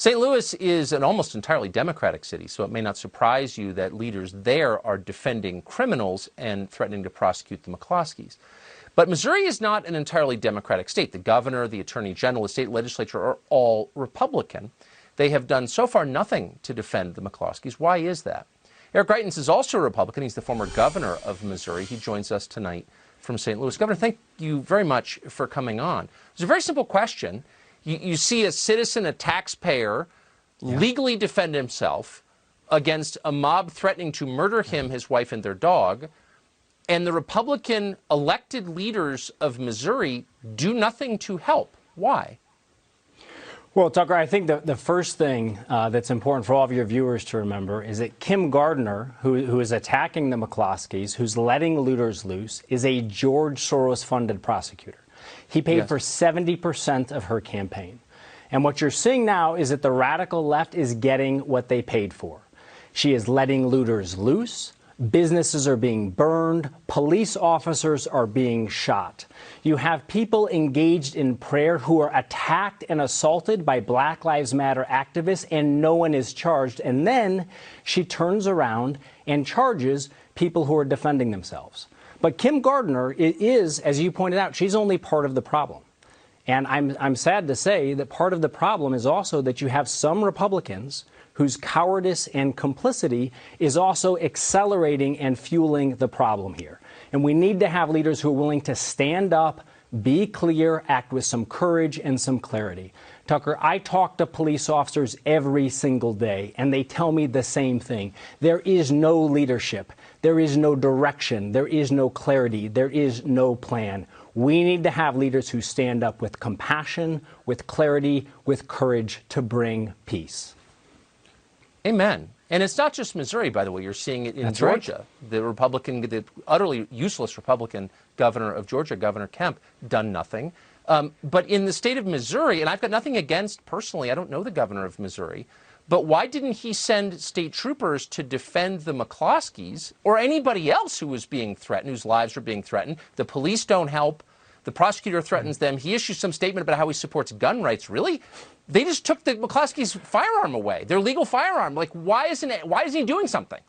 St. Louis is an almost entirely Democratic city, so it may not surprise you that leaders there are defending criminals and threatening to prosecute the McCloskeys. But Missouri is not an entirely Democratic state. The governor, the attorney general, the state legislature are all Republican. They have done so far nothing to defend the McCloskeys. Why is that? Eric Greitens is also a Republican. He's the former governor of Missouri. He joins us tonight from St. Louis. Governor, thank you very much for coming on. It's a very simple question. You see a citizen, a taxpayer, legally defend himself against a mob threatening to murder him, his wife, and their dog, and the Republican elected leaders of Missouri do nothing to help. Why? Well, Tucker, I think the first thing that's important for all of your viewers to remember is that Kim Gardner, who is attacking the McCloskeys, who's letting looters loose, is a George Soros-funded prosecutor. He paid for 70% of her campaign. And what you're seeing now is that the radical left is getting what they paid for. She is letting looters loose. Businesses are being burned. Police officers are being shot. You have people engaged in prayer who are attacked and assaulted by Black Lives Matter activists, and no one is charged. And then she turns around and charges people who are defending themselves. But Kim Gardner is, as you pointed out, she's only part of the problem. And I'm sad to say that part of the problem is also that you have some Republicans whose cowardice and complicity is also accelerating and fueling the problem here. And we need to have leaders who are willing to stand up, be clear, act with some courage and some clarity. Tucker, I talk to police officers every single day, and they tell me the same thing. There is no leadership. There is no direction. There is no clarity. There is no plan. We need to have leaders who stand up with compassion, with clarity, with courage to bring peace. Amen. And it's not just Missouri, by the way. You're seeing it in Georgia. Right. The utterly useless Republican governor of Georgia, Governor Kemp, done nothing. But in the state of Missouri, and I've got nothing against, personally, I don't know the governor of Missouri, but why didn't he send state troopers to defend the McCloskeys or anybody else who was being threatened, whose lives were being threatened? The police don't help. The prosecutor threatens them. He issues some statement about how he supports gun rights. Really? They just took the McCloskeys' firearm away, their legal firearm. Like, why isn't he doing something?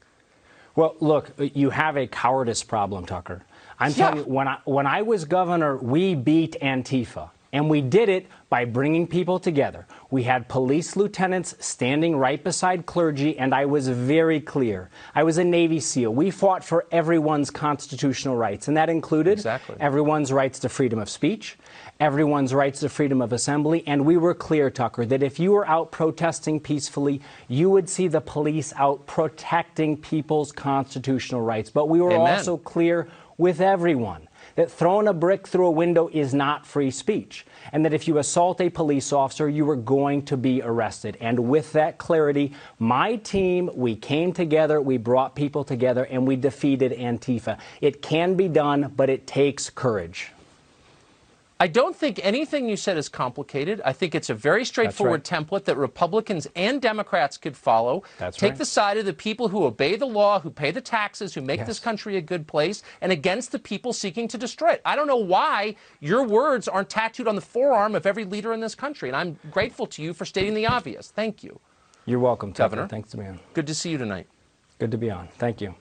Well, look, you have a cowardice problem, Tucker. I'm telling you, when I was governor, we beat Antifa. And we did it by bringing people together. We had police lieutenants standing right beside clergy, and I was very clear. I was a Navy SEAL. We fought for everyone's constitutional rights, and that included everyone's rights to freedom of speech, everyone's rights to freedom of assembly, and we were clear, Tucker, that if you were out protesting peacefully, you would see the police out protecting people's constitutional rights. But we were also clear with everyone that throwing a brick through a window is not free speech, and that if you assault a police officer, you are going to be arrested. And with that clarity, my team, we came together, we brought people together, and we defeated Antifa. It can be done, but it takes courage. I don't think anything you said is complicated. I think it's a very straightforward template that Republicans and Democrats could follow. Take the side of the people who obey the law, who pay the taxes, who make this country a good place, and against the people seeking to destroy it. I don't know why your words aren't tattooed on the forearm of every leader in this country, and I'm grateful to you for stating the obvious. Thank you. You're welcome, Tucker. Governor. Thanks to be on. Good to see you tonight. Good to be on. Thank you.